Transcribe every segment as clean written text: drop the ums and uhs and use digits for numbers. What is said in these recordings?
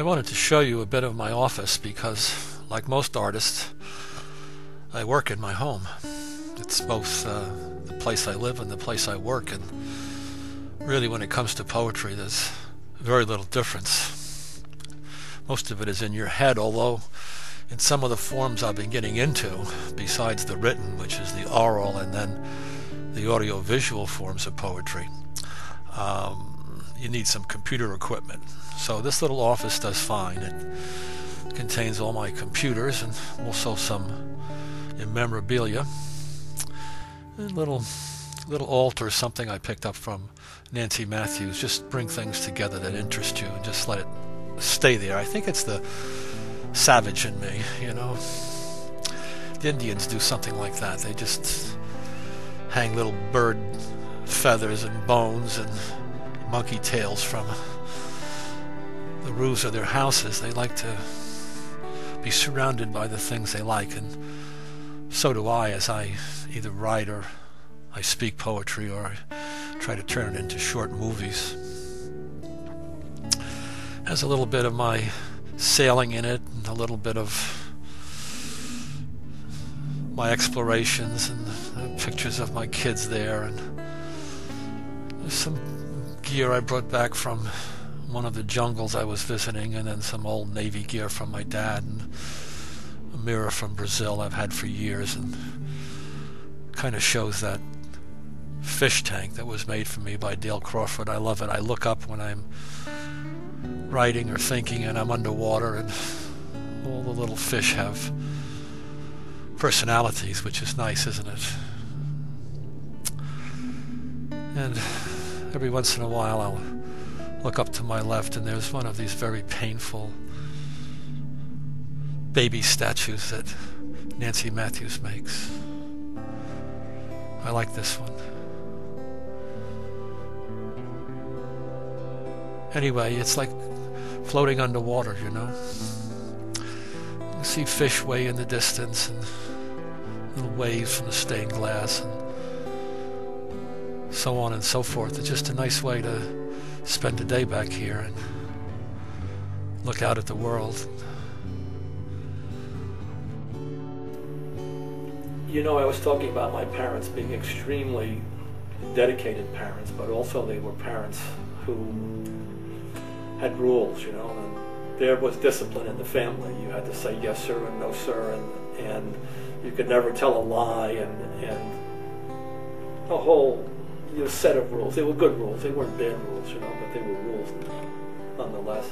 I wanted to show you a bit of my office because, like most artists, I work in my home. It's both the place I live and the place I work, and really when it comes to poetry there's very little difference. Most of it is in your head, although in some of the forms I've been getting into, besides the written, which is the oral, and then the audio-visual forms of poetry, you need some computer equipment. So this little office does fine. It contains all my computers and also some memorabilia. A little altar, something I picked up from Nancy Matthews. Just bring things together that interest you and just let it stay there. I think it's the savage in me, you know. The Indians do something like that. They just hang little bird feathers and bones and monkey tails from the roofs of their houses. They like to be surrounded by the things they like, and so do I, as I either write or I speak poetry or I try to turn it into short movies. Has a little bit of my sailing in it and a little bit of my explorations and pictures of my kids there, and there's some gear I brought back from one of the jungles I was visiting, and then some old Navy gear from my dad, and a mirror from Brazil I've had for years, and kind of shows that fish tank that was made for me by Dale Crawford. I love it. I look up when I'm writing or thinking and I'm underwater, and all the little fish have personalities, which is nice, isn't it? And every once in a while I'll look up to my left and there's one of these very painful baby statues that Nancy Matthews makes. I like this one. Anyway, it's like floating underwater, you know. You see fish way in the distance and little waves from the stained glass and so on and so forth. It's just a nice way to spend a day back here and look out at the world. You know, I was talking about my parents being extremely dedicated parents, but also they were parents who had rules, you know, and there was discipline in the family. You had to say yes sir and no sir, and you could never tell a lie, and a whole set of rules. They were good rules. They weren't bad rules, you know, but they were rules nonetheless.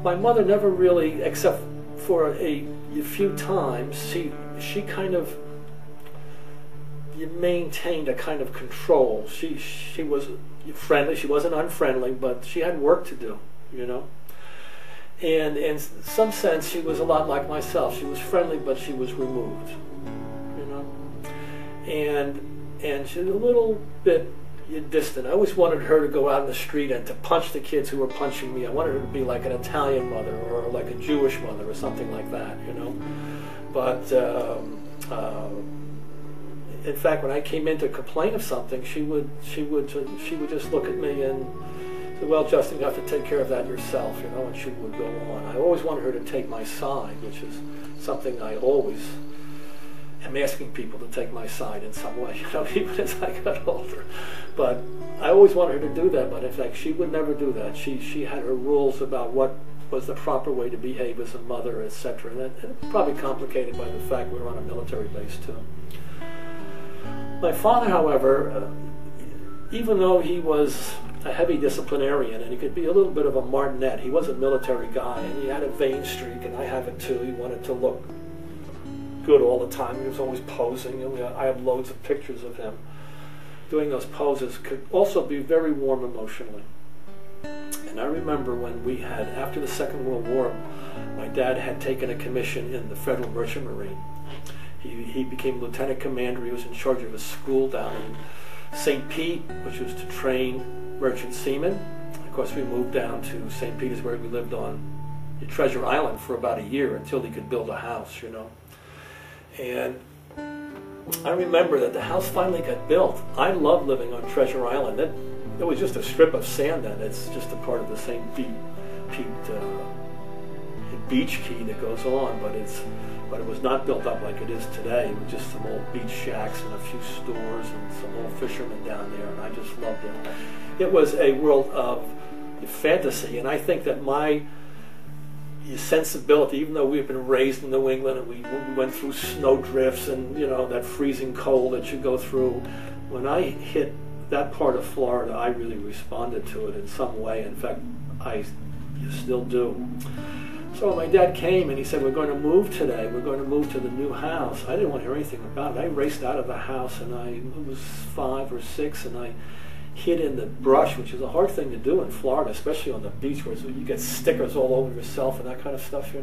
My mother never really, except for a few times, she kind of maintained a kind of control. She was friendly. She wasn't unfriendly, but she had work to do, you know. And in some sense, she was a lot like myself. She was friendly, but she was removed, you know. And she was a little bit distant. I always wanted her to go out in the street and to punch the kids who were punching me. I wanted her to be like an Italian mother or like a Jewish mother or something like that, you know. But in fact, when I came in to complain of something, she would just look at me and say, "Well, Justin, you have to take care of that yourself," you know, and she would go on. I always wanted her to take my side, which is something I always am asking people to take my side in some way, you know, even as I got older. But I always wanted her to do that, but in fact, she would never do that. She had her rules about what was the proper way to behave as a mother, etc. And probably complicated by the fact we were on a military base too. My father, however, even though he was a heavy disciplinarian and he could be a little bit of a martinet, he was a military guy and he had a vain streak, and I have it too. He wanted to look good all the time. He was always posing, and I have loads of pictures of him doing those poses. Could also be very warm emotionally. And I remember when we had, after the Second World War, my dad had taken a commission in the Federal Merchant Marine. He became lieutenant commander. He was in charge of a school down in St. Pete, which was to train merchant seamen. Of course, we moved down to St. Petersburg. We lived on Treasure Island for about a year until he could build a house, you know. And I remember that the house finally got built. I love living on Treasure Island. It was just a strip of sand then. It's just a part of the St. three-peaked beach quay that goes on, but it was not built up like it is today. It was just some old beach shacks and a few stores and some old fishermen down there, and I just loved it. It was a world of fantasy, and I think that my sensibility, even though we've been raised in New England and we went through snow drifts and that freezing cold that you go through, when I hit that part of Florida, I really responded to it in some way. In fact, I still do. So my dad came and he said, "We're going to move today. We're going to move to the new house." I didn't want to hear anything about it. I raced out of the house, and it was 5 or 6, and I hid in the brush, which is a hard thing to do in Florida, especially on the beach, where you get stickers all over yourself and that kind of stuff,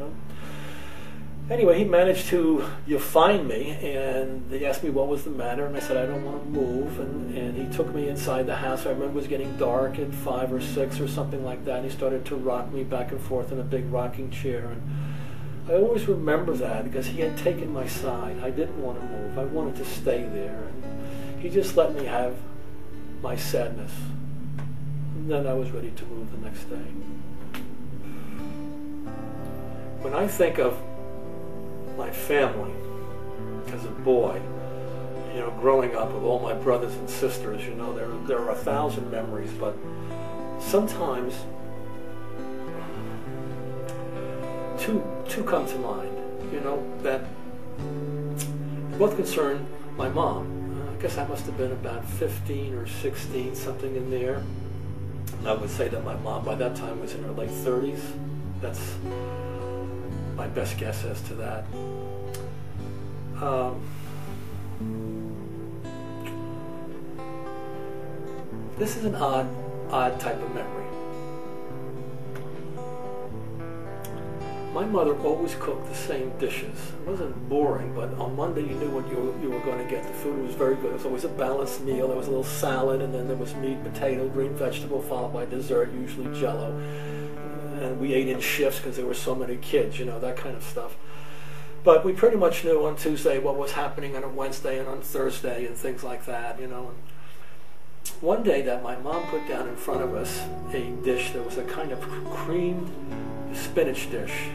Anyway, he managed to find me, and they asked me what was the matter, and I said, "I don't want to move," and he took me inside the house. I remember it was getting dark at 5 or 6 or something like that, and he started to rock me back and forth in a big rocking chair, and I always remember that because he had taken my side. I didn't want to move. I wanted to stay there, and he just let me have my sadness, and then I was ready to move the next day. When I think of my family as a boy, growing up with all my brothers and sisters, there are 1,000 memories, but sometimes two come to mind, that both concern my mom. I guess I must have been about 15 or 16, something in there. I would say that my mom by that time was in her late 30s. That's my best guess as to that. This is an odd type of memory. My mother always cooked the same dishes. It wasn't boring, but on Monday you knew what you were going to get. The food was very good. It was always a balanced meal. There was a little salad, and then there was meat, potato, green vegetable, followed by dessert, usually Jell-O. And we ate in shifts because there were so many kids, that kind of stuff. But we pretty much knew on Tuesday what was happening on a Wednesday and on Thursday and things like that, And one day that my mom put down in front of us a dish that was a kind of creamed spinach dish.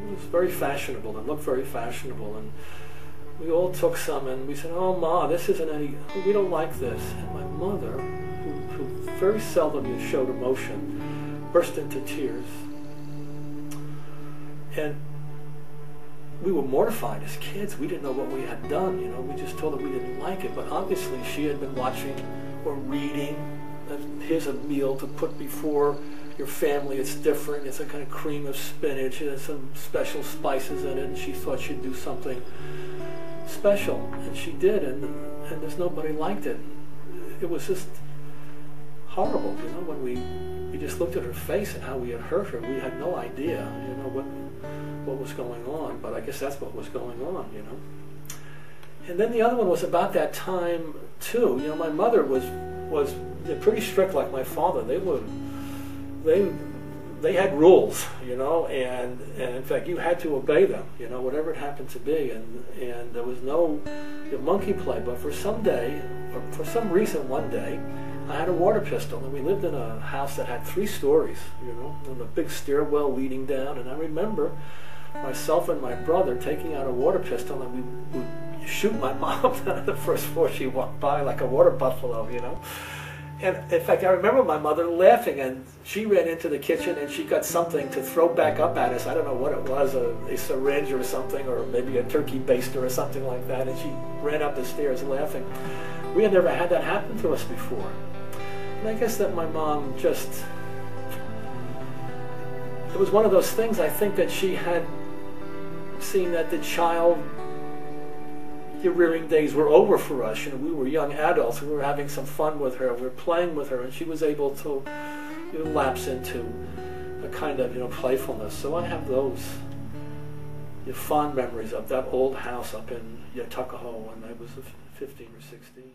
It was very fashionable. It looked very fashionable, and we all took some, and we said, "Oh, Ma, this isn't we don't like this." And my mother, who very seldom showed emotion, burst into tears. And we were mortified as kids. We didn't know what we had done, We just told her we didn't like it. But obviously she had been watching or reading, here's a meal to put before your family. It's different. It's a kind of cream of spinach. It has some special spices in it. And she thought she'd do something special. And she did. And there's nobody liked it. It was just horrible, when we just looked at her face and how we had hurt her. We had no idea, what was going on, but I guess that's what was going on, And then the other one was about that time too. My mother was pretty strict like my father. They had rules, and in fact you had to obey them, whatever it happened to be, and there was no monkey play. But for some reason one day, I had a water pistol, and we lived in a house that had 3 stories, and a big stairwell leading down. And I remember myself and my brother taking out a water pistol, and we would shoot my mom down at the first floor. She walked by like a water buffalo, And in fact, I remember my mother laughing, and she ran into the kitchen, and she got something to throw back up at us. I don't know what it was, a syringe or something, or maybe a turkey baster or something like that. And she ran up the stairs laughing. We had never had that happen to us before. And I guess that my mom just, it was one of those things, I think, that she had seen that the rearing days were over for us. We were young adults, and we were having some fun with her, we were playing with her, and she was able to lapse into a kind of playfulness. So I have those fond memories of that old house up in Tuckahoe when I was 15 or 16.